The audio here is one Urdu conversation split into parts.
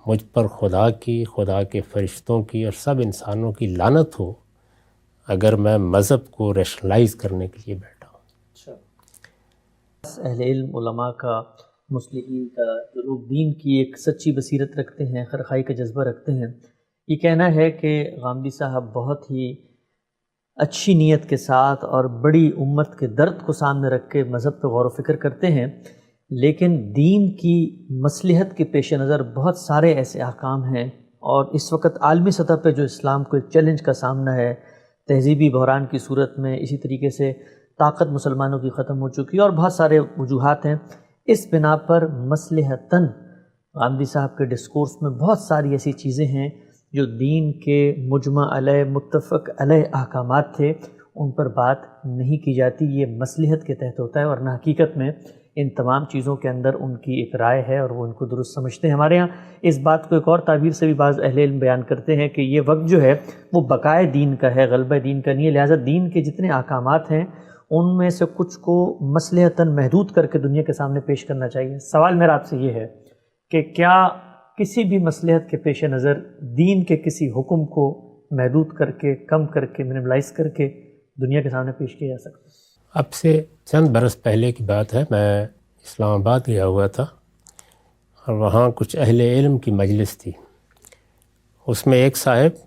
مجھ پر خدا کی، خدا کے فرشتوں کی اور سب انسانوں کی لعنت ہو اگر میں مذہب کو ریشنلائز کرنے کے لیے بیٹھا ہوں۔ اچھا، اہل علم علماء کا، مصلحین کا، جو لوگ دین کی ایک سچی بصیرت رکھتے ہیں، خیرخواہی کا جذبہ رکھتے ہیں، یہ کہنا ہے کہ غامدی صاحب بہت ہی اچھی نیت کے ساتھ اور بڑی امت کے درد کو سامنے رکھ کے مذہب پہ غور و فکر کرتے ہیں، لیکن دین کی مصلحت کے پیش نظر بہت سارے ایسے احکام ہیں، اور اس وقت عالمی سطح پہ جو اسلام کو ایک چیلنج کا سامنا ہے، تہذیبی بحران کی صورت میں، اسی طریقے سے طاقت مسلمانوں کی ختم ہو چکی ہے اور بہت سارے وجوہات ہیں، اس بنا پر مصلحتاً غامدی صاحب کے ڈسکورس میں بہت ساری ایسی چیزیں ہیں جو دین کے مجمع علیہ متفق علیہ احکامات تھے، ان پر بات نہیں کی جاتی۔ یہ مصلحت کے تحت ہوتا ہے، ورنہ حقیقت میں ان تمام چیزوں کے اندر ان کی ایک رائے ہے اور وہ ان کو درست سمجھتے ہیں۔ ہمارے ہاں اس بات کو ایک اور تعبیر سے بھی بعض اہل علم بیان کرتے ہیں کہ یہ وقت جو ہے وہ بقائے دین کا ہے، غلبہ دین کا نہیں ہے، لہٰذا دین کے جتنے احکامات ہیں ان میں سے کچھ کو مصلحتاً محدود کر کے دنیا کے سامنے پیش کرنا چاہیے۔ سوال میرا آپ سے یہ ہے کہ کیا کسی بھی مصلحت کے پیش نظر دین کے کسی حکم کو محدود کر کے، کم کر کے، منیملائز کر کے دنیا کے سامنے پیش کیا جا سکتا ہے؟ اب سے چند برس پہلے کی بات ہے، میں اسلام آباد گیا ہوا تھا اور وہاں کچھ اہل علم کی مجلس تھی۔ اس میں ایک صاحب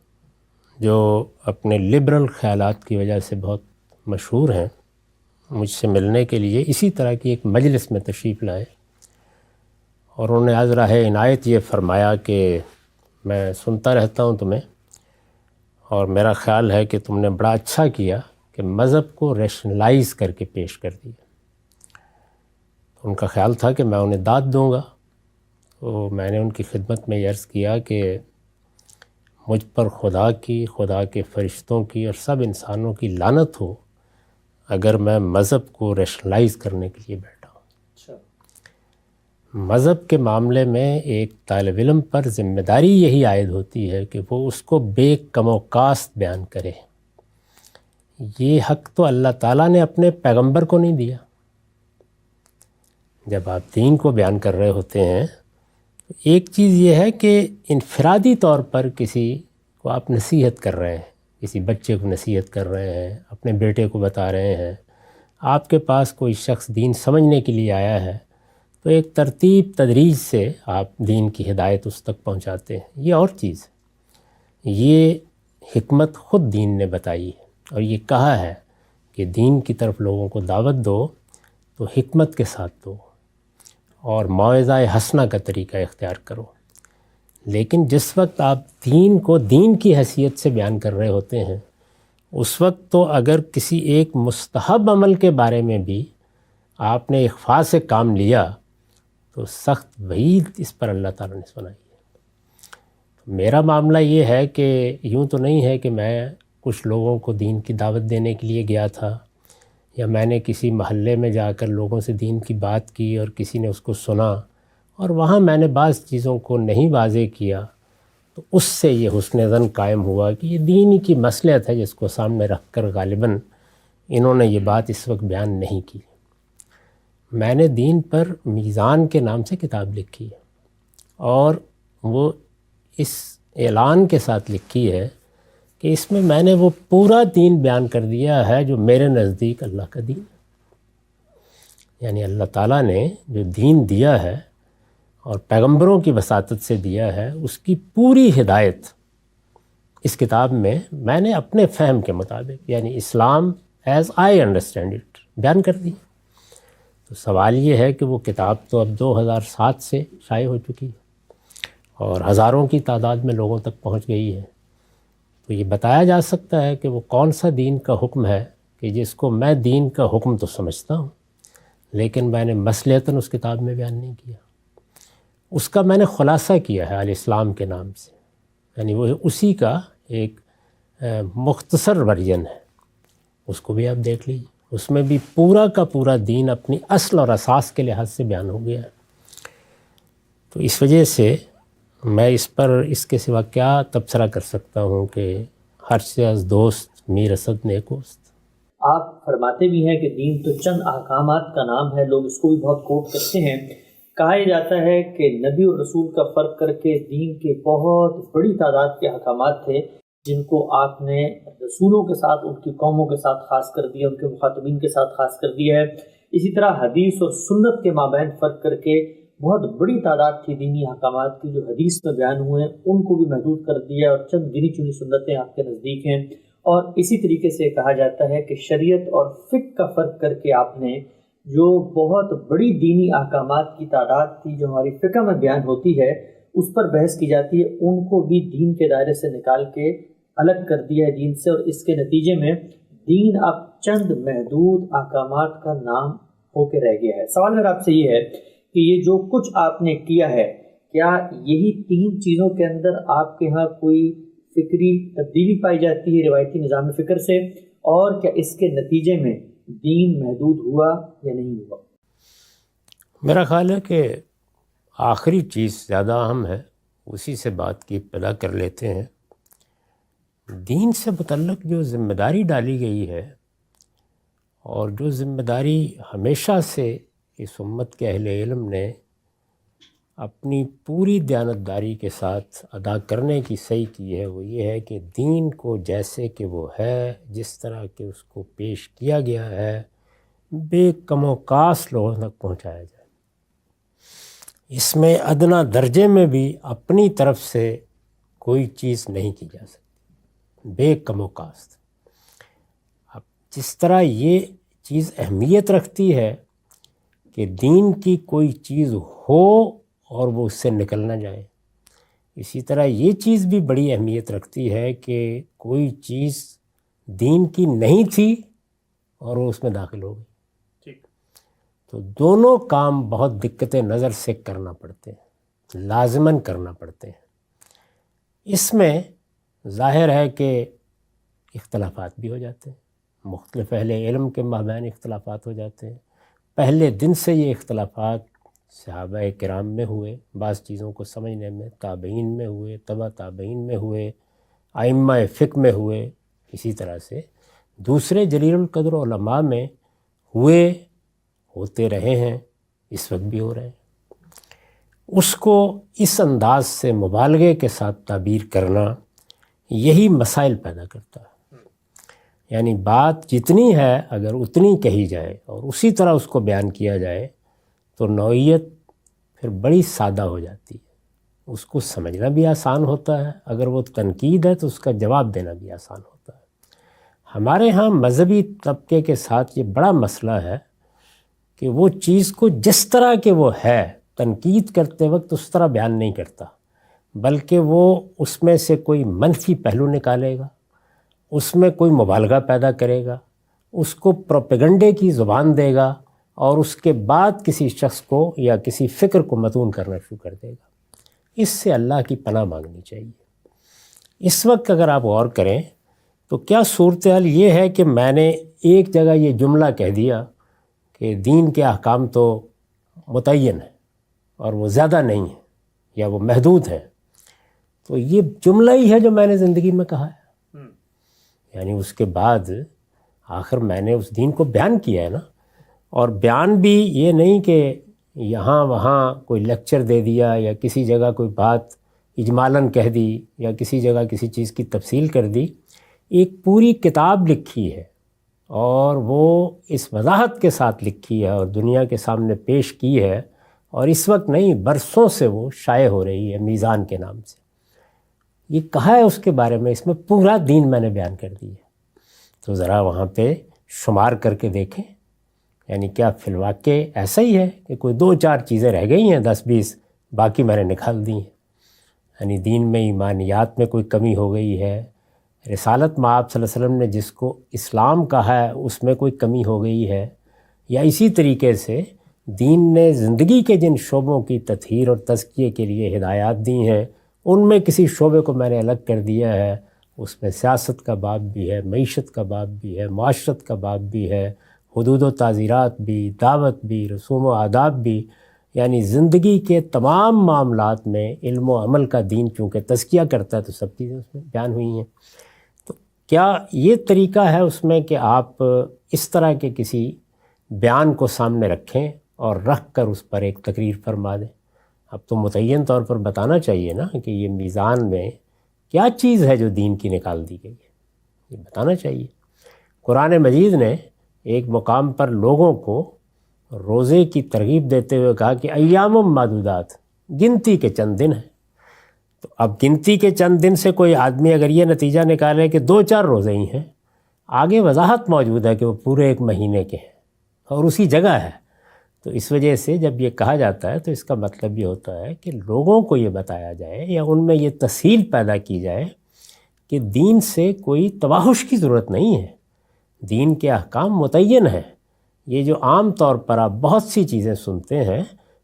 جو اپنے لبرل خیالات کی وجہ سے بہت مشہور ہیں، مجھ سے ملنے کے لیے اسی طرح کی ایک مجلس میں تشریف لائے، اور انہوں نے عذرا عنایت یہ فرمایا کہ میں سنتا رہتا ہوں تمہیں، اور میرا خیال ہے کہ تم نے بڑا اچھا کیا کہ مذہب کو ریشنلائز کر کے پیش کر دیا۔ ان کا خیال تھا کہ میں انہیں داد دوں گا، تو میں نے ان کی خدمت میں عرض کیا کہ مجھ پر خدا کی، خدا کے فرشتوں کی اور سب انسانوں کی لعنت ہو اگر میں مذہب کو ریشنلائز کرنے کے لیے بیٹھا ہوں۔ مذہب کے معاملے میں ایک طالب علم پر ذمہ داری یہی عائد ہوتی ہے کہ وہ اس کو بے کم و کاست بیان کرے۔ یہ حق تو اللہ تعالیٰ نے اپنے پیغمبر کو نہیں دیا۔ جب آپ دین کو بیان کر رہے ہوتے ہیں تو ایک چیز یہ ہے کہ انفرادی طور پر کسی کو آپ نصیحت کر رہے ہیں، کسی بچے کو نصیحت کر رہے ہیں، اپنے بیٹے کو بتا رہے ہیں، آپ کے پاس کوئی شخص دین سمجھنے کے لیے آیا ہے، تو ایک ترتیب تدریج سے آپ دین کی ہدایت اس تک پہنچاتے ہیں۔ یہ اور چیز ہے، یہ حکمت خود دین نے بتائی ہے، اور یہ کہا ہے کہ دین کی طرف لوگوں کو دعوت دو تو حکمت کے ساتھ دو اور موعظہ حسنہ کا طریقہ اختیار کرو۔ لیکن جس وقت آپ دین کو دین کی حیثیت سے بیان کر رہے ہوتے ہیں، اس وقت تو اگر کسی ایک مستحب عمل کے بارے میں بھی آپ نے اخفاء سے کام لیا تو سخت وعید اس پر اللہ تعالیٰ نے سنائی ہے۔ میرا معاملہ یہ ہے کہ یوں تو نہیں ہے کہ میں کچھ لوگوں کو دین کی دعوت دینے کے لیے گیا تھا، یا میں نے کسی محلے میں جا کر لوگوں سے دین کی بات کی اور کسی نے اس کو سنا اور وہاں میں نے بعض چیزوں کو نہیں واضح کیا، تو اس سے یہ حسن ظن قائم ہوا کہ یہ دین ہی کی مصلحت ہے جس کو سامنے رکھ کر غالباً انہوں نے یہ بات اس وقت بیان نہیں کی۔ میں نے دین پر میزان کے نام سے کتاب لکھی ہے، اور وہ اس اعلان کے ساتھ لکھی ہے کہ اس میں نے وہ پورا دین بیان کر دیا ہے جو میرے نزدیک اللہ کا دین ہے۔ یعنی اللہ تعالیٰ نے جو دین دیا ہے اور پیغمبروں کی وساطت سے دیا ہے، اس کی پوری ہدایت اس کتاب میں نے اپنے فہم کے مطابق، یعنی اسلام ایز آئی انڈرسٹینڈ اٹ، بیان کر دی۔ تو سوال یہ ہے کہ وہ کتاب تو اب 2007 سے شائع ہو چکی ہے اور ہزاروں کی تعداد میں لوگوں تک پہنچ گئی ہے، تو یہ بتایا جا سکتا ہے کہ وہ کون سا دین کا حکم ہے کہ جس کو میں دین کا حکم تو سمجھتا ہوں، لیکن میں نے مصلحتاً اس کتاب میں بیان نہیں کیا۔ اس کا میں نے خلاصہ کیا ہے الاسلام کے نام سے، یعنی وہ اسی کا ایک مختصر ورژن ہے، اس کو بھی آپ دیکھ لیجیے۔ اس میں بھی پورا کا پورا دین اپنی اصل اور اساس کے لحاظ سے بیان ہو گیا ہے۔ تو اس وجہ سے میں اس پر اس کے سوا کیا تبصرہ کر سکتا ہوں کہ ہر سے از دوست میر اسد نیکوست۔ آپ فرماتے بھی ہیں کہ دین تو چند احکامات کا نام ہے، لوگ اس کو بھی بہت کوٹ کرتے ہیں، کہا یہ جاتا ہے کہ نبی اور رسول کا فرق کر کے دین کے بہت بڑی تعداد کے احکامات تھے جن کو آپ نے رسولوں کے ساتھ، ان کی قوموں کے ساتھ خاص کر دیا، ان کے مخاطبین کے ساتھ خاص کر دیا ہے۔ اسی طرح حدیث اور سنت کے مابین فرق کر کے بہت بڑی تعداد تھی دینی احکامات کی جو حدیث میں بیان ہوئے ہیں، ان کو بھی محدود کر دیا اور چند گنی چنی سنتیں آپ کے نزدیک ہیں۔ اور اسی طریقے سے کہا جاتا ہے کہ شریعت اور فقہ کا فرق کر کے آپ نے جو بہت بڑی دینی احکامات کی تعداد تھی جو ہماری فقہ میں بیان ہوتی ہے، اس پر بحث کی جاتی ہے، ان کو بھی دین کے دائرے سے نکال کے الگ کر دیا ہے دین سے، اور اس کے نتیجے میں دین اب چند محدود احکامات کا نام ہو کے رہ گیا ہے۔ سوال میرا آپ سے یہ ہے کہ یہ جو کچھ آپ نے کیا ہے، کیا یہی تین چیزوں کے اندر آپ کے ہاں کوئی فکری تبدیلی پائی جاتی ہے روایتی نظام فکر سے، اور کیا اس کے نتیجے میں دین محدود ہوا یا نہیں ہوا؟ میرا خیال ہے کہ آخری چیز زیادہ اہم ہے، اسی سے بات کی ابتدا کر لیتے ہیں۔ دین سے متعلق جو ذمہ داری ڈالی گئی ہے، اور جو ذمہ داری ہمیشہ سے اس امت کے اہل علم نے اپنی پوری دیانتداری کے ساتھ ادا کرنے کی صحیح کی ہے، وہ یہ ہے کہ دین کو جیسے کہ وہ ہے، جس طرح کہ اس کو پیش کیا گیا ہے، بے کم و کاس لوگوں تک پہنچایا جائے۔ اس میں ادنا درجے میں بھی اپنی طرف سے کوئی چیز نہیں کی جا سکتی، بے کم و کاست۔ اب جس طرح یہ چیز اہمیت رکھتی ہے کہ دین کی کوئی چیز ہو اور وہ اس سے نکل نہ جائے، اسی طرح یہ چیز بھی بڑی اہمیت رکھتی ہے کہ کوئی چیز دین کی نہیں تھی اور وہ اس میں داخل ہو گئی۔ تو دونوں کام بہت دقت نظر سے کرنا پڑتے ہیں، لازماً کرنا پڑتے ہیں۔ اس میں ظاہر ہے کہ اختلافات بھی ہو جاتے ہیں، مختلف اہل علم کے مابین اختلافات ہو جاتے ہیں۔ پہلے دن سے یہ اختلافات صحابہ کرام میں ہوئے، بعض چیزوں کو سمجھنے میں، تابعین میں ہوئے، تبع تابعین میں ہوئے، ائمہ فقہ میں ہوئے، اسی طرح سے دوسرے جلیل القدر علماء میں ہوئے، ہوتے رہے ہیں، اس وقت بھی ہو رہے ہیں۔ اس کو اس انداز سے مبالغے کے ساتھ تعبیر کرنا یہی مسائل پیدا کرتا ہے۔ یعنی بات جتنی ہے اگر اتنی کہی جائے اور اسی طرح اس کو بیان کیا جائے تو نوعیت پھر بڑی سادہ ہو جاتی ہے، اس کو سمجھنا بھی آسان ہوتا ہے، اگر وہ تنقید ہے تو اس کا جواب دینا بھی آسان ہوتا ہے۔ ہمارے ہاں مذہبی طبقے کے ساتھ یہ بڑا مسئلہ ہے کہ وہ چیز کو جس طرح کہ وہ ہے تنقید کرتے وقت اس طرح بیان نہیں کرتا، بلکہ وہ اس میں سے کوئی منفی پہلو نکالے گا، اس میں کوئی مبالغہ پیدا کرے گا، اس کو پروپیگنڈے کی زبان دے گا، اور اس کے بعد کسی شخص کو یا کسی فکر کو متون کرنا شروع کر دے گا۔ اس سے اللہ کی پناہ مانگنی چاہیے۔ اس وقت اگر آپ غور کریں تو کیا صورتحال یہ ہے کہ میں نے ایک جگہ یہ جملہ کہہ دیا کہ دین کے احکام تو متعین ہیں اور وہ زیادہ نہیں ہیں یا وہ محدود ہیں، تو یہ جملہ ہی ہے جو میں نے زندگی میں کہا ہے۔ یعنی اس کے بعد آخر میں نے اس دین کو بیان کیا ہے نا، اور بیان بھی یہ نہیں کہ یہاں وہاں کوئی لیکچر دے دیا یا کسی جگہ کوئی بات اجمالاً کہہ دی یا کسی جگہ کسی چیز کی تفصیل کر دی۔ ایک پوری کتاب لکھی ہے اور وہ اس وضاحت کے ساتھ لکھی ہے اور دنیا کے سامنے پیش کی ہے، اور اس وقت نہیں برسوں سے وہ شائع ہو رہی ہے میزان کے نام سے۔ یہ کہا ہے اس کے بارے میں، اس میں پورا دین میں نے بیان کر دی ہے۔ تو ذرا وہاں پہ شمار کر کے دیکھیں، یعنی کیا فی الواقع ایسا ہی ہے کہ کوئی 2-4 چیزیں رہ گئی ہیں 10-20، باقی میں نے نکال دی ہیں؟ یعنی دین میں ایمانیات میں کوئی کمی ہو گئی ہے، رسالت مآب صلی اللہ علیہ وسلم نے جس کو اسلام کہا ہے اس میں کوئی کمی ہو گئی ہے، یا اسی طریقے سے دین نے زندگی کے جن شعبوں کی تطہیر اور تزکیے کے لیے ہدایات دی ہیں ان میں کسی شعبے کو میں نے الگ کر دیا ہے، اس میں سیاست کا باب بھی ہے، معیشت کا باب بھی ہے، معاشرت کا باب بھی ہے، حدود و تعزیرات بھی، دعوت بھی، رسوم و آداب بھی، یعنی زندگی کے تمام معاملات میں علم و عمل کا دین چونکہ تزکیہ کرتا ہے تو سب چیزیں اس میں بیان ہوئی ہیں۔ تو کیا یہ طریقہ ہے اس میں کہ آپ اس طرح کے کسی بیان کو سامنے رکھیں اور رکھ کر اس پر ایک تقریر فرما دیں۔ اب تو متعین طور پر بتانا چاہیے نا کہ یہ میزان میں کیا چیز ہے جو دین کی نکال دی گئی ہے، یہ بتانا چاہیے۔ قرآن مجید نے ایک مقام پر لوگوں کو روزے کی ترغیب دیتے ہوئے کہا کہ ایام معدودات، گنتی کے چند دن ہیں۔ تو اب گنتی کے چند دن سے کوئی آدمی اگر یہ نتیجہ نکالے کہ 2-4 روزے ہی ہیں، آگے وضاحت موجود ہے کہ وہ پورے ایک مہینے کے ہیں اور اسی جگہ ہے، تو اس وجہ سے جب یہ کہا جاتا ہے تو اس کا مطلب یہ ہوتا ہے کہ لوگوں کو یہ بتایا جائے یا ان میں یہ تسہیل پیدا کی جائے کہ دین سے کوئی تباہش کی ضرورت نہیں ہے، دین کے احکام متعین ہیں۔ یہ جو عام طور پر آپ بہت سی چیزیں سنتے ہیں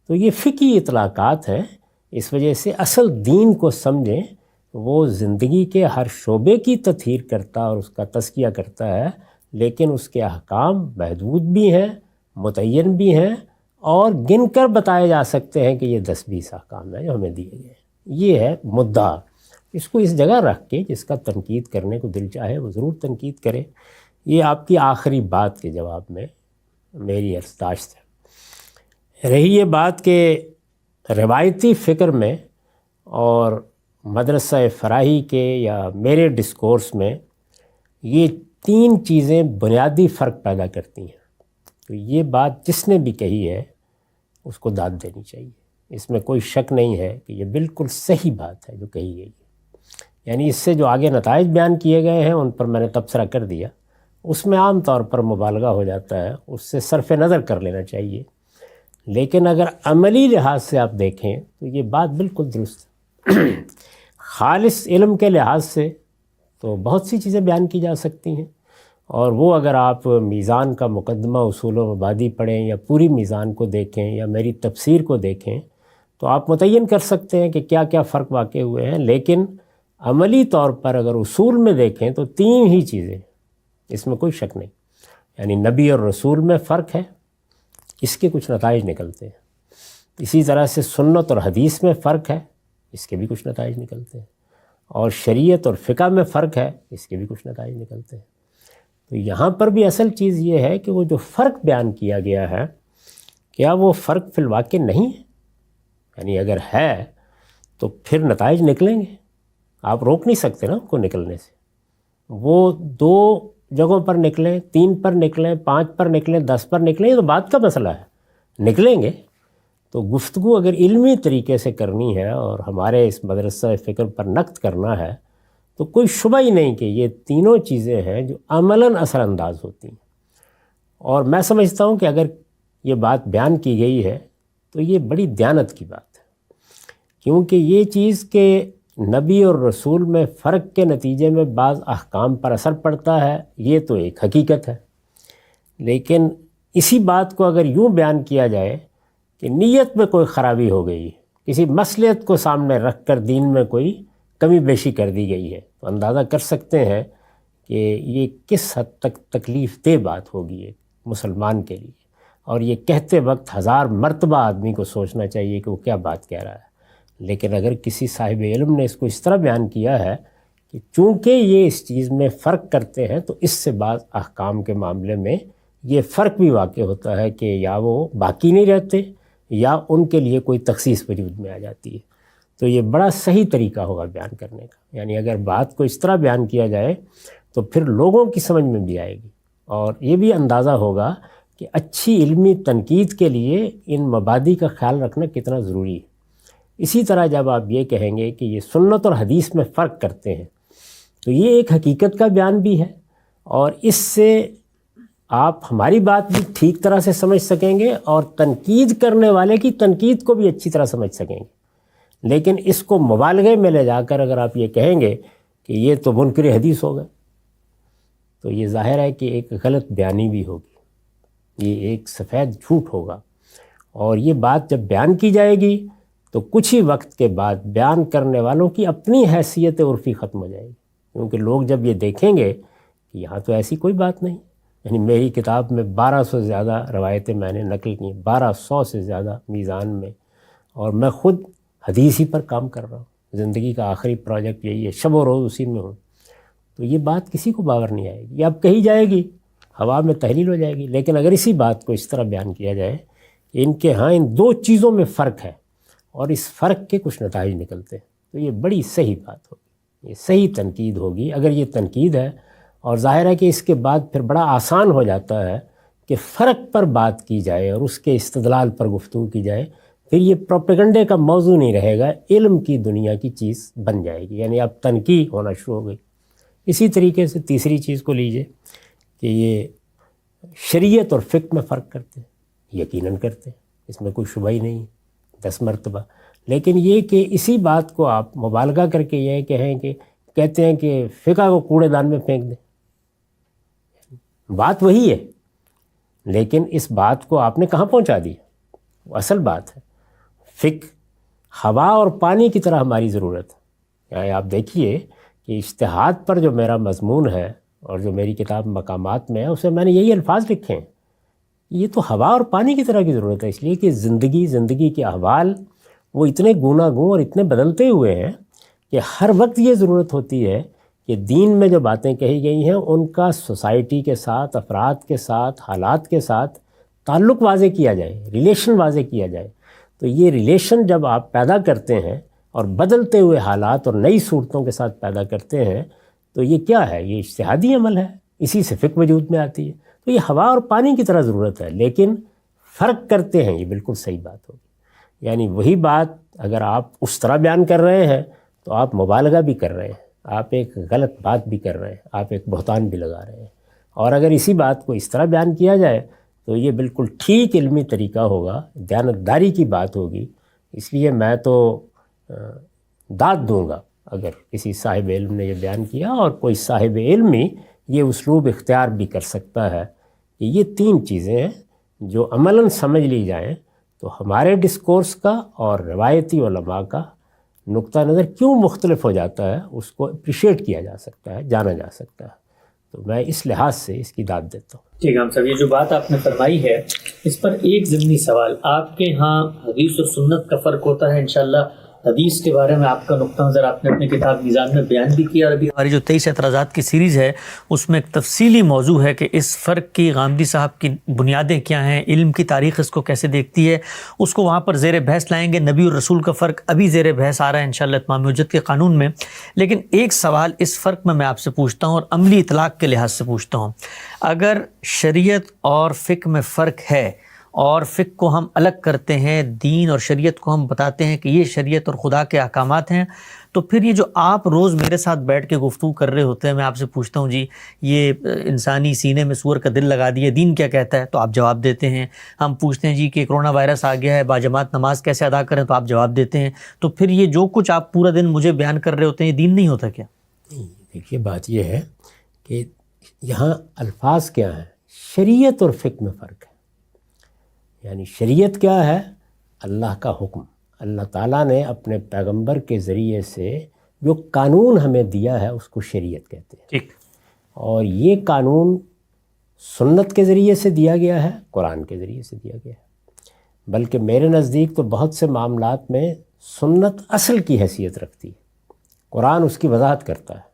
تو یہ فقہی اطلاقات ہیں، اس وجہ سے اصل دین کو سمجھیں، وہ زندگی کے ہر شعبے کی تطہیر کرتا اور اس کا تزکیہ کرتا ہے، لیکن اس کے احکام محدود بھی ہیں، متعین بھی ہیں، اور گن کر بتائے جا سکتے ہیں کہ یہ 10-20 احکام ہیں جو ہمیں دیے گئے ہیں۔ یہ ہے مدعا، اس کو اس جگہ رکھ کے جس کا تنقید کرنے کو دل چاہے وہ ضرور تنقید کرے۔ یہ آپ کی آخری بات کے جواب میں میری عرضداشت ہے۔ رہی یہ بات کہ روایتی فکر میں اور مدرسہ فراہی کے یا میرے ڈسکورس میں یہ 3 چیزیں بنیادی فرق پیدا کرتی ہیں، تو یہ بات جس نے بھی کہی ہے اس کو داد دینی چاہیے، اس میں کوئی شک نہیں ہے کہ یہ بالکل صحیح بات ہے جو کہی گئی ہے۔ یعنی اس سے جو آگے نتائج بیان کیے گئے ہیں ان پر میں نے تبصرہ کر دیا، اس میں عام طور پر مبالغہ ہو جاتا ہے، اس سے صرف نظر کر لینا چاہیے، لیکن اگر عملی لحاظ سے آپ دیکھیں تو یہ بات بالکل درست ہے۔ خالص علم کے لحاظ سے تو بہت سی چیزیں بیان کی جا سکتی ہیں، اور وہ اگر آپ میزان کا مقدمہ اصول و مبادی پڑھیں یا پوری میزان کو دیکھیں یا میری تفسیر کو دیکھیں تو آپ متعین کر سکتے ہیں کہ کیا کیا فرق واقع ہوئے ہیں، لیکن عملی طور پر اگر اصول میں دیکھیں تو 3 ہی چیزیں، اس میں کوئی شک نہیں۔ یعنی نبی اور رسول میں فرق ہے، اس کے کچھ نتائج نکلتے ہیں، اسی طرح سے سنت اور حدیث میں فرق ہے، اس کے بھی کچھ نتائج نکلتے ہیں، اور شریعت اور فقہ میں فرق ہے، اس کے بھی کچھ نتائج نکلتے ہیں۔ تو یہاں پر بھی اصل چیز یہ ہے کہ وہ جو فرق بیان کیا گیا ہے کیا وہ فرق فی الواقع نہیں ہے؟ یعنی اگر ہے تو پھر نتائج نکلیں گے، آپ روک نہیں سکتے نا ان کو نکلنے سے۔ وہ 2 جگہوں پر نکلیں، 3 پر نکلیں، 5 پر نکلیں، 10 پر نکلیں، یہ تو بات کا مسئلہ ہے، نکلیں گے۔ تو گفتگو اگر علمی طریقے سے کرنی ہے اور ہمارے اس مدرسہ فکر پر نقد کرنا ہے تو کوئی شبہ ہی نہیں کہ یہ تینوں چیزیں ہیں جو عملاً اثر انداز ہوتی ہیں، اور میں سمجھتا ہوں کہ اگر یہ بات بیان کی گئی ہے تو یہ بڑی دیانت کی بات ہے، کیونکہ یہ چیز کہ نبی اور رسول میں فرق کے نتیجے میں بعض احکام پر اثر پڑتا ہے یہ تو ایک حقیقت ہے، لیکن اسی بات کو اگر یوں بیان کیا جائے کہ نیت میں کوئی خرابی ہو گئی، کسی مصلحت کو سامنے رکھ کر دین میں کوئی کمی بیشی کر دی گئی ہے، تو اندازہ کر سکتے ہیں کہ یہ کس حد تک تکلیف دہ بات ہوگی ایک مسلمان کے لیے، اور یہ کہتے وقت 1000 مرتبہ آدمی کو سوچنا چاہیے کہ وہ کیا بات کہہ رہا ہے۔ لیکن اگر کسی صاحب علم نے اس کو اس طرح بیان کیا ہے کہ چونکہ یہ اس چیز میں فرق کرتے ہیں تو اس سے بعض احکام کے معاملے میں یہ فرق بھی واقع ہوتا ہے کہ یا وہ باقی نہیں رہتے یا ان کے لیے کوئی تخصیص وجود میں آ جاتی ہے، تو یہ بڑا صحیح طریقہ ہوگا بیان کرنے کا۔ یعنی اگر بات کو اس طرح بیان کیا جائے تو پھر لوگوں کی سمجھ میں بھی آئے گی، اور یہ بھی اندازہ ہوگا کہ اچھی علمی تنقید کے لیے ان مبادی کا خیال رکھنا کتنا ضروری ہے۔ اسی طرح جب آپ یہ کہیں گے کہ یہ سنت اور حدیث میں فرق کرتے ہیں تو یہ ایک حقیقت کا بیان بھی ہے، اور اس سے آپ ہماری بات بھی ٹھیک طرح سے سمجھ سکیں گے اور تنقید کرنے والے کی تنقید کو بھی اچھی طرح سمجھ سکیں گے۔ لیکن اس کو مبالغے میں لے جا کر اگر آپ یہ کہیں گے کہ یہ تو منکر حدیث ہو گئے تو یہ ظاہر ہے کہ ایک غلط بیانی بھی ہوگی، یہ ایک سفید جھوٹ ہوگا، اور یہ بات جب بیان کی جائے گی تو کچھ ہی وقت کے بعد بیان کرنے والوں کی اپنی حیثیت عرفی ختم ہو جائے گی، کیونکہ لوگ جب یہ دیکھیں گے کہ یہاں تو ایسی کوئی بات نہیں۔ یعنی میری کتاب میں 1200 سے زیادہ روایتیں میں نے نقل کی، 1200 سے زیادہ میزان میں، اور میں خود حدیث ہی پر کام کر رہا ہوں، زندگی کا آخری پروجیکٹ یہی ہے، شب و روز اسی میں ہوں، تو یہ بات کسی کو باور نہیں آئے گی، اب کہی جائے گی، ہوا میں تحلیل ہو جائے گی۔ لیکن اگر اسی بات کو اس طرح بیان کیا جائے ان کے ہاں ان دو چیزوں میں فرق ہے اور اس فرق کے کچھ نتائج نکلتے ہیں. تو یہ بڑی صحیح بات ہوگی, یہ صحیح تنقید ہوگی اگر یہ تنقید ہے. اور ظاہر ہے کہ اس کے بعد پھر بڑا آسان ہو جاتا ہے کہ فرق پر بات کی جائے اور اس کے استدلال پر گفتگو کی جائے. پھر یہ پروپیگنڈے کا موضوع نہیں رہے گا, علم کی دنیا کی چیز بن جائے گی. یعنی اب تنقید ہونا شروع ہو گئی. اسی طریقے سے تیسری چیز کو لیجئے کہ یہ شریعت اور فقہ میں فرق کرتے ہیں. یقیناً کرتے ہیں, اس میں کوئی شبہ ہی نہیں 10 مرتبہ. لیکن یہ کہ اسی بات کو آپ مبالغہ کر کے یہ کہیں کہ کہتے ہیں کہ فقہ کو کوڑے دان میں پھینک دیں. بات وہی ہے لیکن اس بات کو آپ نے کہاں پہنچا دی؟ وہ اصل بات ہے. فقہ ہوا اور پانی کی طرح ہماری ضرورت ہے. یعنی آپ دیکھیے کہ اجتہاد پر جو میرا مضمون ہے اور جو میری کتاب مقامات میں ہے اسے میں نے یہی الفاظ لکھے ہیں. یہ تو ہوا اور پانی کی طرح کی ضرورت ہے, اس لیے کہ زندگی کے احوال وہ اتنے گوناگون اور اتنے بدلتے ہوئے ہیں کہ ہر وقت یہ ضرورت ہوتی ہے کہ دین میں جو باتیں کہی گئی ہیں ان کا سوسائٹی کے ساتھ, افراد کے ساتھ, حالات کے ساتھ تعلق واضح کیا جائے, ریلیشن واضح کیا جائے. تو یہ ریلیشن جب آپ پیدا کرتے ہیں اور بدلتے ہوئے حالات اور نئی صورتوں کے ساتھ پیدا کرتے ہیں تو یہ کیا ہے؟ یہ اجتہادی عمل ہے, اسی سے فقہ وجود میں آتی ہے. تو یہ ہوا اور پانی کی طرح ضرورت ہے لیکن فرق کرتے ہیں. یہ بالکل صحیح بات ہوگی. یعنی وہی بات اگر آپ اس طرح بیان کر رہے ہیں تو آپ مبالغہ بھی کر رہے ہیں, آپ ایک غلط بات بھی کر رہے ہیں, آپ ایک بہتان بھی لگا رہے ہیں. اور اگر اسی بات کو اس طرح بیان کیا جائے تو یہ بالکل ٹھیک علمی طریقہ ہوگا, دیانتداری کی بات ہوگی. اس لیے میں تو داد دوں گا اگر کسی صاحب علم نے یہ بیان کیا, اور کوئی صاحب علمی یہ اسلوب اختیار بھی کر سکتا ہے کہ یہ 3 چیزیں ہیں جو عملاً سمجھ لی جائیں تو ہمارے ڈسکورس کا اور روایتی علماء کا نقطہ نظر کیوں مختلف ہو جاتا ہے اس کو اپریشیٹ کیا جا سکتا ہے, جانا جا سکتا ہے. تو میں اس لحاظ سے اس کی داد دیتا ہوں. ٹھیک ہے صاحب, یہ جو بات آپ نے فرمائی ہے اس پر ایک ضمنی سوال. آپ کے ہاں حدیث اور سنت کا فرق ہوتا ہے انشاءاللہ. حدیث کے بارے میں آپ کا نقطہ نظر آپ نے اپنی کتاب میزان میں بیان بھی کیا, اور ابھی ہماری جو 23 اعتراضات کی سیریز ہے اس میں ایک تفصیلی موضوع ہے کہ اس فرق کی غامدی صاحب کی بنیادیں کیا ہیں, علم کی تاریخ اس کو کیسے دیکھتی ہے, اس کو وہاں پر زیر بحث لائیں گے. نبی اور رسول کا فرق ابھی زیر بحث آ رہا ہے انشاءاللہ اتمام حجت کے قانون میں. لیکن ایک سوال اس فرق میں آپ سے پوچھتا ہوں اور عملی اطلاق کے لحاظ سے پوچھتا ہوں. اگر شریعت اور فقہ میں فرق ہے اور فقہ کو ہم الگ کرتے ہیں, دین اور شریعت کو ہم بتاتے ہیں کہ یہ شریعت اور خدا کے احکامات ہیں, تو پھر یہ جو آپ روز میرے ساتھ بیٹھ کے گفتگو کر رہے ہوتے ہیں, میں آپ سے پوچھتا ہوں جی یہ انسانی سینے میں سور کا دل لگا دیے, دین کیا کہتا ہے, تو آپ جواب دیتے ہیں. ہم پوچھتے ہیں جی کہ کرونا وائرس آ گیا ہے, باجماعت نماز کیسے ادا کریں, تو آپ جواب دیتے ہیں. تو پھر یہ جو کچھ آپ پورا دن مجھے بیان کر رہے ہوتے ہیں یہ دین نہیں ہوتا کیا؟ دیکھیے بات یہ ہے کہ یہاں الفاظ کیا ہیں, شریعت اور فقہ میں فرق ہے. یعنی شریعت کیا ہے؟ اللہ کا حکم. اللہ تعالیٰ نے اپنے پیغمبر کے ذریعے سے جو قانون ہمیں دیا ہے اس کو شریعت کہتے ہیں. ٹھیک. اور یہ قانون سنت کے ذریعے سے دیا گیا ہے, قرآن کے ذریعے سے دیا گیا ہے. بلکہ میرے نزدیک تو بہت سے معاملات میں سنت اصل کی حیثیت رکھتی ہے, قرآن اس کی وضاحت کرتا ہے.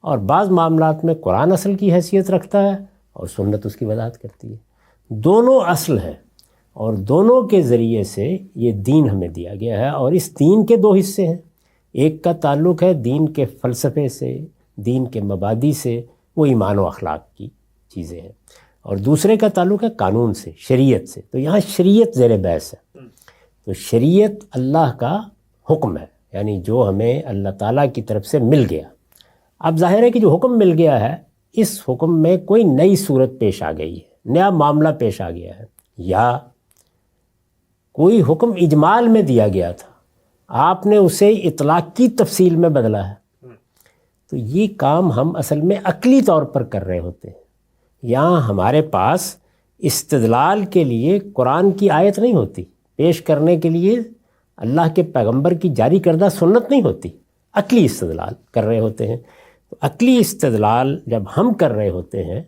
اور بعض معاملات میں قرآن اصل کی حیثیت رکھتا ہے اور سنت اس کی وضاحت کرتی ہے. دونوں اصل ہیں اور دونوں کے ذریعے سے یہ دین ہمیں دیا گیا ہے. اور اس دین کے 2 حصے ہیں. ایک کا تعلق ہے دین کے فلسفے سے, دین کے مبادی سے, وہ ایمان و اخلاق کی چیزیں ہیں. اور دوسرے کا تعلق ہے قانون سے, شریعت سے. تو یہاں شریعت زیر بحث ہے. تو شریعت اللہ کا حکم ہے, یعنی جو ہمیں اللہ تعالیٰ کی طرف سے مل گیا. اب ظاہر ہے کہ جو حکم مل گیا ہے اس حکم میں کوئی نئی صورت پیش آ گئی ہے, نیا معاملہ پیش آ گیا ہے, یا کوئی حکم اجمال میں دیا گیا تھا, آپ نے اسے اطلاق کی تفصیل میں بدلا ہے. تو یہ کام ہم اصل میں عقلی طور پر کر رہے ہوتے ہیں. یہاں ہمارے پاس استدلال کے لیے قرآن کی آیت نہیں ہوتی, پیش کرنے کے لیے اللہ کے پیغمبر کی جاری کردہ سنت نہیں ہوتی, عقلی استدلال کر رہے ہوتے ہیں. تو عقلی استدلال جب ہم کر رہے ہوتے ہیں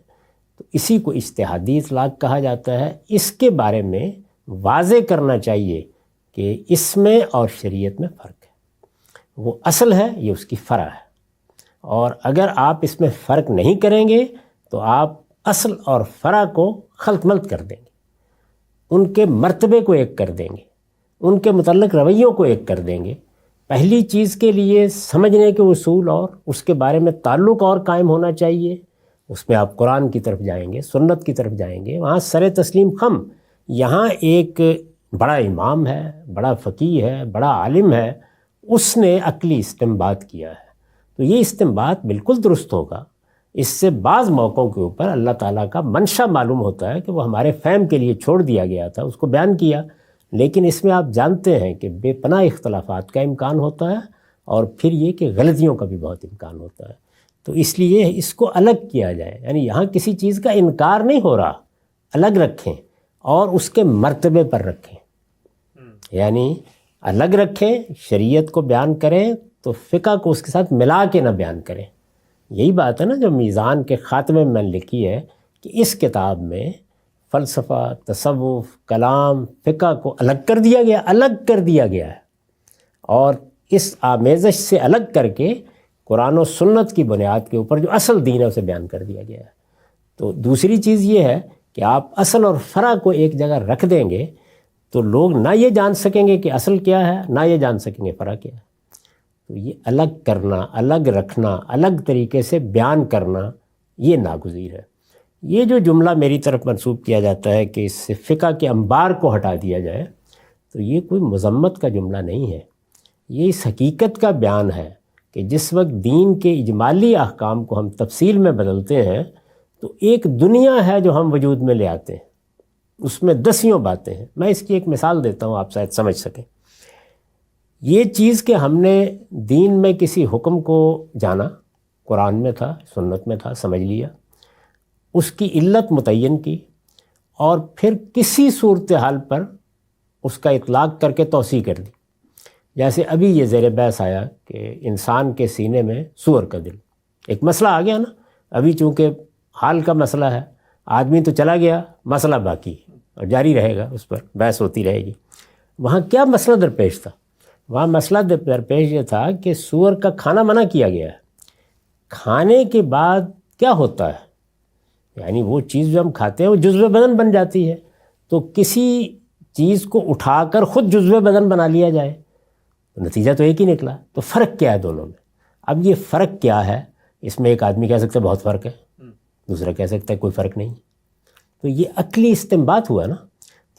تو اسی کو اجتہادی اطلاق کہا جاتا ہے. اس کے بارے میں واضح کرنا چاہیے کہ اس میں اور شریعت میں فرق ہے. وہ اصل ہے, یہ اس کی فرع ہے. اور اگر آپ اس میں فرق نہیں کریں گے تو آپ اصل اور فرع کو خلط ملط کر دیں گے. ان کے مرتبے کو ایک کر دیں گے، ان کے متعلق رویوں کو ایک کر دیں گے، پہلی چیز کے لیے سمجھنے کے اصول اور اس کے بارے میں تعلق اور قائم ہونا چاہیے، اس میں آپ قرآن کی طرف جائیں گے، سنت کی طرف جائیں گے، وہاں سر تسلیم خم، یہاں ایک بڑا امام ہے، بڑا فقیہ ہے، بڑا عالم ہے، اس نے عقلی استنباط کیا ہے، تو یہ استنباط بالکل درست ہوگا۔ اس سے بعض موقعوں کے اوپر اللہ تعالیٰ کا منشا معلوم ہوتا ہے کہ وہ ہمارے فہم کے لیے چھوڑ دیا گیا تھا، اس کو بیان کیا، لیکن اس میں آپ جانتے ہیں کہ بے پناہ اختلافات کا امکان ہوتا ہے، اور پھر یہ کہ غلطیوں کا بھی بہت امکان ہوتا ہے، تو اس لیے اس کو الگ کیا جائے، یعنی یہاں کسی چیز کا انکار نہیں ہو رہا، الگ رکھیں اور اس کے مرتبے پر رکھیں، یعنی الگ رکھیں، شریعت کو بیان کریں تو فقہ کو اس کے ساتھ ملا کے نہ بیان کریں۔ یہی بات ہے نا جو میزان کے خاتمے میں لکھی ہے کہ اس کتاب میں فلسفہ، تصوف، کلام، فقہ کو الگ کر دیا گیا ہے، اور اس آمیزش سے الگ کر کے قرآن و سنت کی بنیاد کے اوپر جو اصل دین ہے اسے بیان کر دیا گیا ہے۔ تو دوسری چیز یہ ہے کہ آپ اصل اور فرع کو ایک جگہ رکھ دیں گے تو لوگ نہ یہ جان سکیں گے کہ اصل کیا ہے، نہ یہ جان سکیں گے فرع کیا ہے۔ تو یہ الگ کرنا، الگ رکھنا، الگ طریقے سے بیان کرنا، یہ ناگزیر ہے۔ یہ جو جملہ میری طرف منسوب کیا جاتا ہے کہ اس سے فقہ کے انبار کو ہٹا دیا جائے، تو یہ کوئی مذمت کا جملہ نہیں ہے، یہ اس حقیقت کا بیان ہے کہ جس وقت دین کے اجمالی احکام کو ہم تفصیل میں بدلتے ہیں تو ایک دنیا ہے جو ہم وجود میں لے آتے ہیں، اس میں دسیوں باتیں ہیں۔ میں اس کی ایک مثال دیتا ہوں، آپ شاید سمجھ سکیں۔ یہ چیز کہ ہم نے دین میں کسی حکم کو جانا، قرآن میں تھا، سنت میں تھا، سمجھ لیا، اس کی علت متعین کی، اور پھر کسی صورتحال پر اس کا اطلاق کر کے توسیع کر دی۔ جیسے ابھی یہ زیر بحث آیا کہ انسان کے سینے میں سور کا دل، ایک مسئلہ آ گیا نا، ابھی چونکہ حال کا مسئلہ ہے، آدمی تو چلا گیا، مسئلہ باقی اور جاری رہے گا، اس پر بحث ہوتی رہے گی۔ وہاں کیا مسئلہ درپیش تھا؟ وہاں مسئلہ درپیش یہ تھا کہ سور کا کھانا منع کیا گیا ہے، کھانے کے بعد کیا ہوتا ہے، یعنی وہ چیز جو ہم کھاتے ہیں وہ جزو بدن بن جاتی ہے، تو کسی چیز کو اٹھا کر خود جزو بدن بنا لیا جائے، نتیجہ تو ایک ہی نکلا۔ تو فرق کیا ہے دونوں میں؟ اب یہ فرق کیا ہے، اس میں ایک آدمی کہہ سکتا ہے بہت فرق ہے، دوسرا کہہ سکتا ہے کوئی فرق نہیں، تو یہ عقلی استنباط ہوا نا۔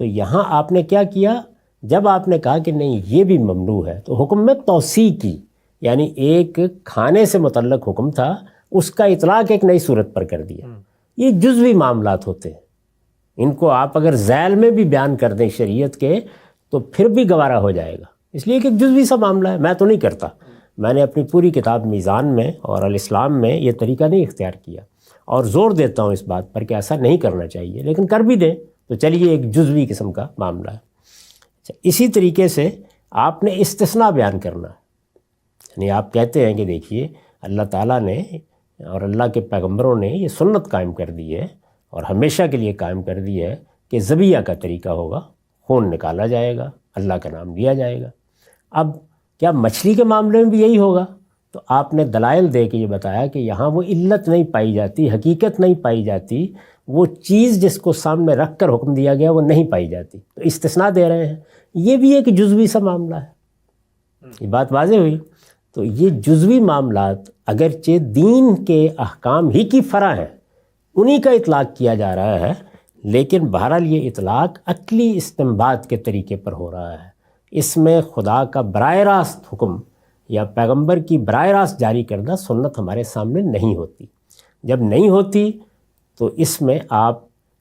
تو یہاں آپ نے کیا کیا، جب آپ نے کہا کہ نہیں یہ بھی ممنوع ہے تو حکم میں توسیع کی، یعنی ایک کھانے سے متعلق حکم تھا، اس کا اطلاق ایک نئی صورت پر کر دیا۔ یہ جزوی معاملات ہوتے ہیں، ان کو آپ اگر ذیل میں بھی بیان کر دیں شریعت کے تو پھر بھی گوارا ہو جائے گا، اس لیے کہ ایک جزوی سا معاملہ ہے۔ میں تو نہیں کرتا، میں نے اپنی پوری کتاب میزان میں اور الاسلام میں یہ طریقہ نہیں اختیار کیا، اور زور دیتا ہوں اس بات پر کہ ایسا نہیں کرنا چاہیے، لیکن کر بھی دیں تو چلیے ایک جزوی قسم کا معاملہ ہے۔ اسی طریقے سے آپ نے استثناء بیان کرنا ہے، یعنی آپ کہتے ہیں کہ دیکھیے اللہ تعالیٰ نے اور اللہ کے پیغمبروں نے یہ سنت قائم کر دی ہے اور ہمیشہ کے لیے قائم کر دی ہے کہ ذبیحہ کا طریقہ ہوگا، خون نکالا جائے گا، اللہ کا نام لیا جائے گا۔ اب کیا مچھلی کے معاملے میں بھی یہی ہوگا؟ تو آپ نے دلائل دے کے یہ بتایا کہ یہاں وہ علت نہیں پائی جاتی، حقیقت نہیں پائی جاتی، وہ چیز جس کو سامنے رکھ کر حکم دیا گیا وہ نہیں پائی جاتی، تو استثناء دے رہے ہیں۔ یہ بھی ایک جزوی سا معاملہ ہے، یہ بات واضح ہوئی۔ تو یہ جزوی معاملات اگرچہ دین کے احکام ہی کی فرع ہیں، انہی کا اطلاق کیا جا رہا ہے، لیکن بہرحال یہ اطلاق عقلی استنباط کے طریقے پر ہو رہا ہے، اس میں خدا کا براہ راست حکم یا پیغمبر کی براہ راست جاری کردہ سنت ہمارے سامنے نہیں ہوتی۔ جب نہیں ہوتی تو اس میں آپ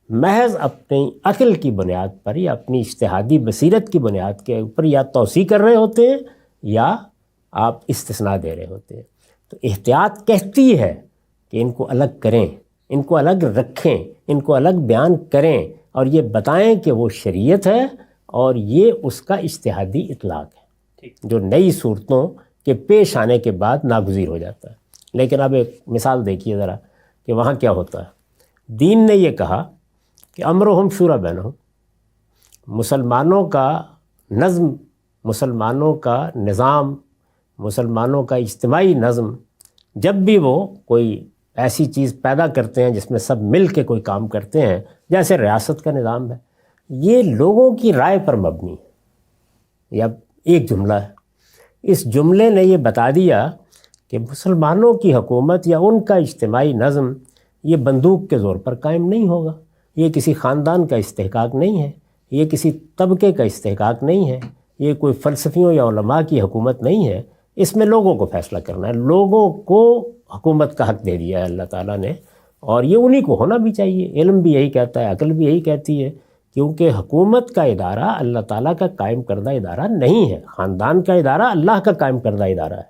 محض اپنی عقل کی بنیاد پر یا اپنی اجتہادی بصیرت کی بنیاد کے اوپر یا توسیع کر رہے ہوتے ہیں یا آپ استثناء دے رہے ہوتے ہیں۔ تو احتیاط کہتی ہے کہ ان کو الگ کریں، ان کو الگ رکھیں، ان کو الگ بیان کریں اور یہ بتائیں کہ وہ شریعت ہے اور یہ اس کا اجتہادی اطلاق ہے جو نئی صورتوں کے پیش آنے کے بعد ناگزیر ہو جاتا ہے۔ لیکن اب ایک مثال دیکھیے ذرا کہ وہاں کیا ہوتا ہے۔ دین نے یہ کہا کہ امرہم شورا بینہم، مسلمانوں کا نظم، مسلمانوں کا نظام، مسلمانوں کا اجتماعی نظم، جب بھی وہ کوئی ایسی چیز پیدا کرتے ہیں جس میں سب مل کے کوئی کام کرتے ہیں، جیسے ریاست کا نظام ہے یہ لوگوں کی رائے پر مبنی ہے، یا ایک جملہ ہے، اس جملے نے یہ بتا دیا کہ مسلمانوں کی حکومت یا ان کا اجتماعی نظم یہ بندوق کے زور پر قائم نہیں ہوگا، یہ کسی خاندان کا استحقاق نہیں ہے، یہ کسی طبقے کا استحقاق نہیں ہے، یہ کوئی فلسفیوں یا علماء کی حکومت نہیں ہے، اس میں لوگوں کو فیصلہ کرنا ہے، لوگوں کو حکومت کا حق دے دیا ہے اللہ تعالیٰ نے، اور یہ انہی کو ہونا بھی چاہیے۔ علم بھی یہی کہتا ہے، عقل بھی یہی کہتی ہے، کیونکہ حکومت کا ادارہ اللہ تعالیٰ کا قائم کردہ ادارہ نہیں ہے، خاندان کا ادارہ اللہ کا قائم کردہ ادارہ ہے،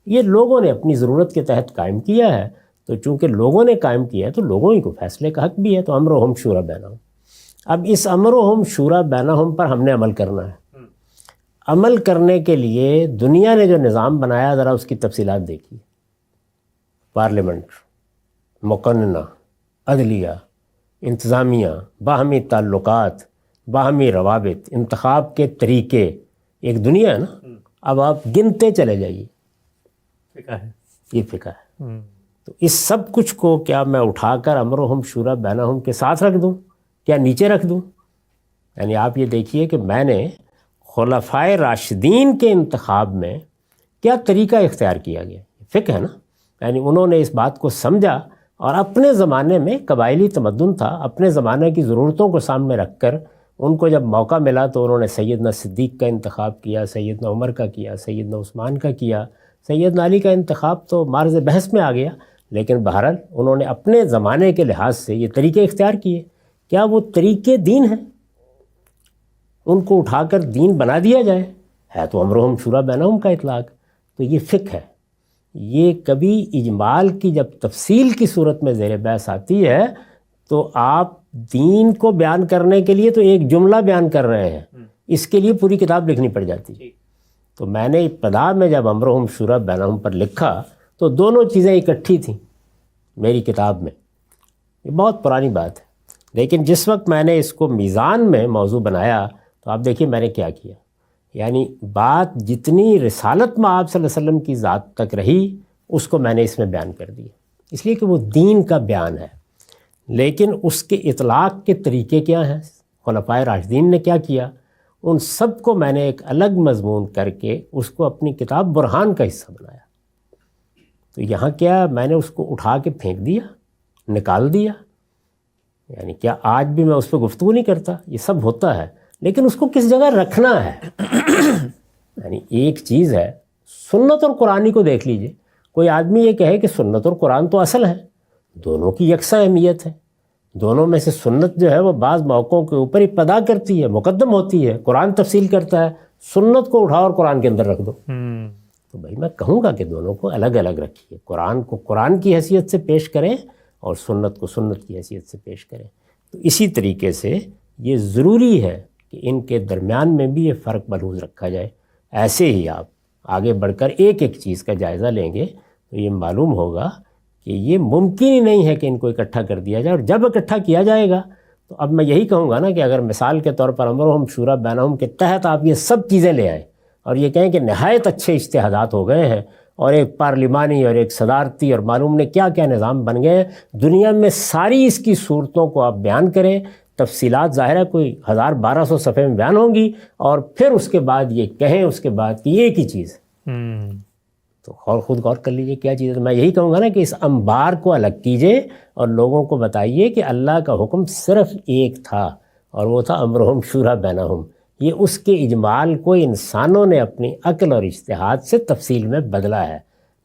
یہ لوگوں نے اپنی ضرورت کے تحت قائم کیا ہے، تو چونکہ لوگوں نے قائم کیا ہے تو لوگوں ہی کو فیصلے کا حق بھی ہے، تو امرہم شورا بینہم۔ اب اس امرہم شورا بینہم پر ہم نے عمل کرنا ہے۔ عمل کرنے کے لیے دنیا نے جو نظام بنایا ذرا اس کی تفصیلات دیکھیے، پارلیمنٹ، مقننہ، عدلیہ، انتظامیہ، باہمی تعلقات، باہمی روابط، انتخاب کے طریقے، ایک دنیا ہے نا، اب آپ گنتے چلے جائیے، فقہ ہے، یہ فقہ ہے۔ تو اس سب کچھ کو کیا میں اٹھا کر امرہم شورا بینہم کے ساتھ رکھ دوں، کیا نیچے رکھ دوں؟ یعنی آپ یہ دیکھیے کہ میں نے خلفائے راشدین کے انتخاب میں کیا طریقہ اختیار کیا گیا، فقہ ہے نا، یعنی انہوں نے اس بات کو سمجھا اور اپنے زمانے میں قبائلی تمدن تھا، اپنے زمانے کی ضرورتوں کو سامنے رکھ کر ان کو جب موقع ملا تو انہوں نے سیدنا صدیق کا انتخاب کیا، سیدنا عمر کا کیا، سیدنا عثمان کا کیا، سیدنا علی کا انتخاب تو مارز بحث میں آ گیا، لیکن بہرحال انہوں نے اپنے زمانے کے لحاظ سے یہ طریقے اختیار کیے۔ کیا وہ طریقے دین ہیں؟ ان کو اٹھا کر دین بنا دیا جائے، ہے تو امرہم شورا بینہم کا اطلاق، تو یہ فقہ ہے۔ یہ کبھی اجمال کی جب تفصیل کی صورت میں زیر بحث آتی ہے تو آپ دین کو بیان کرنے کے لیے تو ایک جملہ بیان کر رہے ہیں، اس کے لیے پوری کتاب لکھنی پڑ جاتی ہے۔ تو میں نے ابتدا میں جب امرہم شورا بینہم پر لکھا تو دونوں چیزیں اکٹھی تھیں میری کتاب میں، یہ بہت پرانی بات ہے، لیکن جس وقت میں نے اس کو میزان میں موضوع بنایا تو آپ دیکھیے میں نے کیا کیا، یعنی بات جتنی رسالت میں آپ صلی اللہ علیہ وسلم کی ذات تک رہی اس کو میں نے اس میں بیان کر دیا، اس لیے کہ وہ دین کا بیان ہے، لیکن اس کے اطلاق کے طریقے کیا ہیں، خلفائے راشدین نے کیا کیا، ان سب کو میں نے ایک الگ مضمون کر کے اس کو اپنی کتاب برہان کا حصہ بنایا۔ تو یہاں کیا میں نے اس کو اٹھا کے پھینک دیا، نکال دیا، یعنی کیا آج بھی میں اس پہ گفتگو نہیں کرتا، یہ سب ہوتا ہے، لیکن اس کو کس جگہ رکھنا ہے۔ یعنی ایک چیز ہے، سنت اور قرآن کو دیکھ لیجئے، کوئی آدمی یہ کہے کہ سنت اور قرآن تو اصل ہے، دونوں کی یکساں اہمیت ہے، دونوں میں سے سنت جو ہے وہ بعض موقعوں کے اوپر ابتدا کرتی ہے، مقدم ہوتی ہے، قرآن تفصیل کرتا ہے، سنت کو اٹھاؤ اور قرآن کے اندر رکھ دو۔ تو بھائی میں کہوں گا کہ دونوں کو الگ الگ رکھیے، قرآن کو قرآن کی حیثیت سے پیش کریں اور سنت کو سنت کی حیثیت سے پیش کریں۔ تو اسی طریقے سے یہ ضروری ہے کہ ان کے درمیان میں بھی یہ فرق ملحوظ رکھا جائے۔ ایسے ہی آپ آگے بڑھ کر ایک ایک چیز کا جائزہ لیں گے تو یہ معلوم ہوگا کہ یہ ممکن ہی نہیں ہے کہ ان کو اکٹھا کر دیا جائے، اور جب اکٹھا کیا جائے گا تو اب میں یہی کہوں گا نا کہ اگر مثال کے طور پر امرہم شورا بینہم کے تحت آپ یہ سب چیزیں لے آئیں اور یہ کہیں کہ نہایت اچھے اجتہادات ہو گئے ہیں اور ایک پارلیمانی اور ایک صدارتی اور معلوم نے کیا کیا نظام بن گئے ہیں، دنیا میں ساری اس کی صورتوں کو آپ بیان کریں، تفصیلات ظاہر ہے کوئی 1200 صفحے میں بیان ہوں گی، اور پھر اس کے بعد یہ کہیں اس کے بعد کہ ایک ہی چیز، تو خود غور کر لیجئے کیا چیز ہے۔ میں یہی کہوں گا نا کہ اس انبار کو الگ کیجئے اور لوگوں کو بتائیے کہ اللہ کا حکم صرف ایک تھا اور وہ تھا امرہم شورا بینہم، یہ اس کے اجمال کو انسانوں نے اپنی عقل اور اجتہاد سے تفصیل میں بدلا ہے،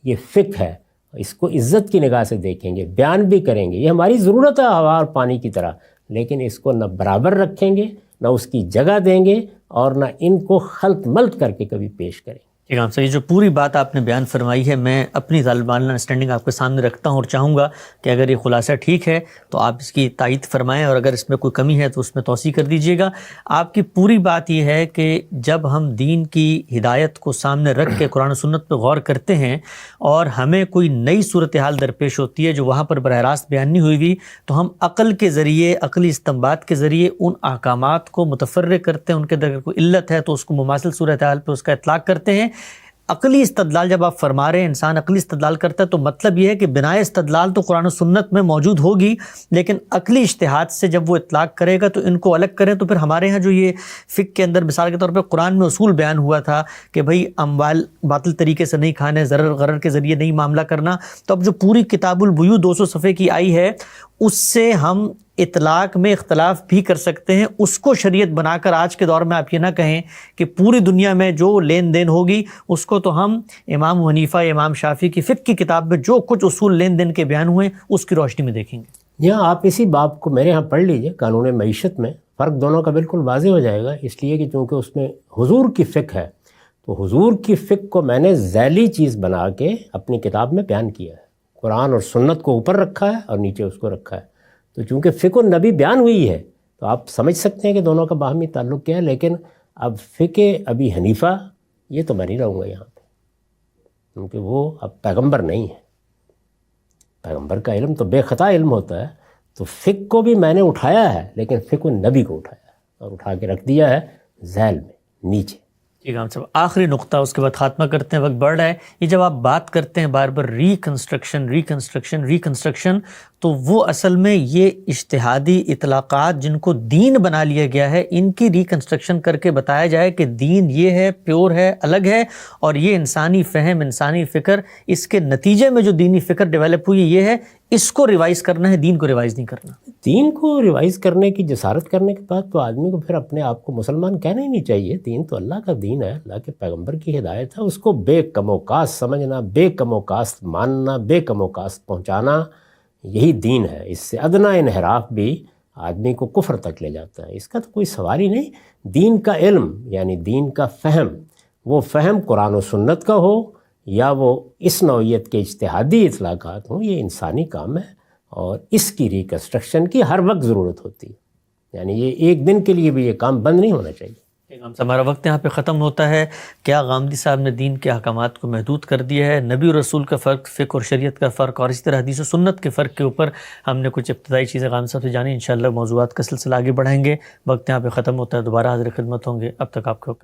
یہ فقہ ہے، اس کو عزت کی نگاہ سے دیکھیں گے، بیان بھی کریں گے، یہ ہماری ضرورت ہے ہوا اور پانی کی طرح، لیکن اس کو نہ برابر رکھیں گے، نہ اس کی جگہ دیں گے، اور نہ ان کو خلط ملط کر کے کبھی پیش کریں گے۔ امام صاحب، یہ جو پوری بات آپ نے بیان فرمائی ہے، میں اپنی طالبانہ انڈرسٹینڈنگ آپ کے سامنے رکھتا ہوں اور چاہوں گا کہ اگر یہ خلاصہ ٹھیک ہے تو آپ اس کی تائید فرمائیں، اور اگر اس میں کوئی کمی ہے تو اس میں توسیع کر دیجیے گا۔ آپ کی پوری بات یہ ہے کہ جب ہم دین کی ہدایت کو سامنے رکھ کے قرآن و سنت پہ غور کرتے ہیں اور ہمیں کوئی نئی صورتحال درپیش ہوتی ہے جو وہاں پر براہ راست بیان نہیں ہوئی ہوئی، تو ہم عقل کے ذریعے، عقلی استنباط کے ذریعے ان احکامات کو متفرع کرتے ہیں، ان کے اندر کوئی علت ہے تو اس کو مماثل صورتحال پہ اس کا اطلاق کرتے ہیں۔ عقلی استدلال جب آپ فرما رہے ہیں انسان عقلی استدلال کرتا ہے تو مطلب یہ ہے کہ بنائے استدلال تو قرآن و سنت میں موجود ہوگی، لیکن عقلی اجتہاد سے جب وہ اطلاق کرے گا تو ان کو الگ کریں. تو پھر ہمارے ہاں جو یہ فقہ کے اندر مثال کے طور پہ قرآن میں اصول بیان ہوا تھا کہ بھئی اموال باطل طریقے سے نہیں کھانے، ضرر غرر کے ذریعے نہیں معاملہ کرنا، تو اب جو پوری کتاب البیوع 200 صفحے کی آئی ہے اس سے ہم اطلاق میں اختلاف بھی کر سکتے ہیں. اس کو شریعت بنا کر آج کے دور میں آپ یہ نہ کہیں کہ پوری دنیا میں جو لین دین ہوگی اس کو تو ہم امام حنیفہ، امام شافعی کی فقہ کی کتاب میں جو کچھ اصول لین دین کے بیان ہوئے اس کی روشنی میں دیکھیں گے. یہاں آپ اسی باب کو میرے ہاں پڑھ لیجئے، قانون معیشت میں فرق دونوں کا بالکل واضح ہو جائے گا، اس لیے کہ چونکہ اس میں حضور کی فقہ ہے تو حضور کی فقہ کو میں نے ذیلی چیز بنا کے اپنی کتاب میں بیان کیا ہے. قرآن اور سنت کو اوپر رکھا ہے اور نیچے اس کو رکھا ہے. تو چونکہ فقہ النبی بیان ہوئی ہے تو آپ سمجھ سکتے ہیں کہ دونوں کا باہمی تعلق کیا ہے. لیکن اب فقہ ابی حنیفہ یہ تو میں نہیں رہوں گا یہاں پہ، کیونکہ وہ اب پیغمبر نہیں ہے. پیغمبر کا علم تو بے خطا علم ہوتا ہے. تو فقہ کو بھی میں نے اٹھایا ہے لیکن فقہ النبی کو اٹھایا ہے اور اٹھا کے رکھ دیا ہے ذیل میں نیچے. ٹھیک ہے صاحب، آخری نقطہ اس کے بعد خاتمہ کرتے ہیں، وقت بڑھ رہا ہے. یہ جب آپ بات کرتے ہیں بار بار ریکنسٹرکشن، تو وہ اصل میں یہ اجتہادی اطلاقات جن کو دین بنا لیا گیا ہے ان کی ریکنسٹرکشن کر کے بتایا جائے کہ دین یہ ہے، پیور ہے، الگ ہے، اور یہ انسانی فہم، انسانی فکر، اس کے نتیجے میں جو دینی فکر ڈیولپ ہوئی یہ ہے، اس کو ریوائز کرنا ہے، دین کو ریوائز نہیں کرنا. دین کو ریوائز کرنے کی جسارت کرنے کے بعد تو آدمی کو پھر اپنے آپ کو مسلمان کہنا ہی نہیں چاہیے. دین تو اللہ کا دین ہے، اللہ کے پیغمبر کی ہدایت ہے. اس کو بے کم و کاست سمجھنا، بے کم و کاست ماننا، بے کم و کاست پہنچانا، یہی دین ہے. اس سے ادنا انحراف بھی آدمی کو کفر تک لے جاتا ہے. اس کا تو کوئی سوال ہی نہیں. دین کا علم یعنی دین کا فہم، وہ فہم قرآن و سنت کا ہو یا وہ اس نوعیت کے اجتہادی اطلاقات ہوں، یہ انسانی کام ہے اور اس کی ریکنسٹرکشن کی ہر وقت ضرورت ہوتی ہے. یعنی یہ ایک دن کے لیے بھی یہ کام بند نہیں ہونا چاہیے. ہمارا وقت یہاں پہ ختم ہوتا ہے. کیا غامدی صاحب نے دین کے احکامات کو محدود کر دیا ہے؟ نبی اور رسول کا فرق، فقہ اور شریعت کا فرق، اور اسی طرح حدیث و سنت کے فرق کے اوپر ہم نے کچھ ابتدائی چیزیں غامدی صاحب سے جانی. انشاءاللہ موضوعات کا سلسلہ آگے بڑھائیں گے. وقت یہاں پہ ختم ہوتا ہے، دوبارہ حاضر خدمت ہوں گے. اب تک آپ کو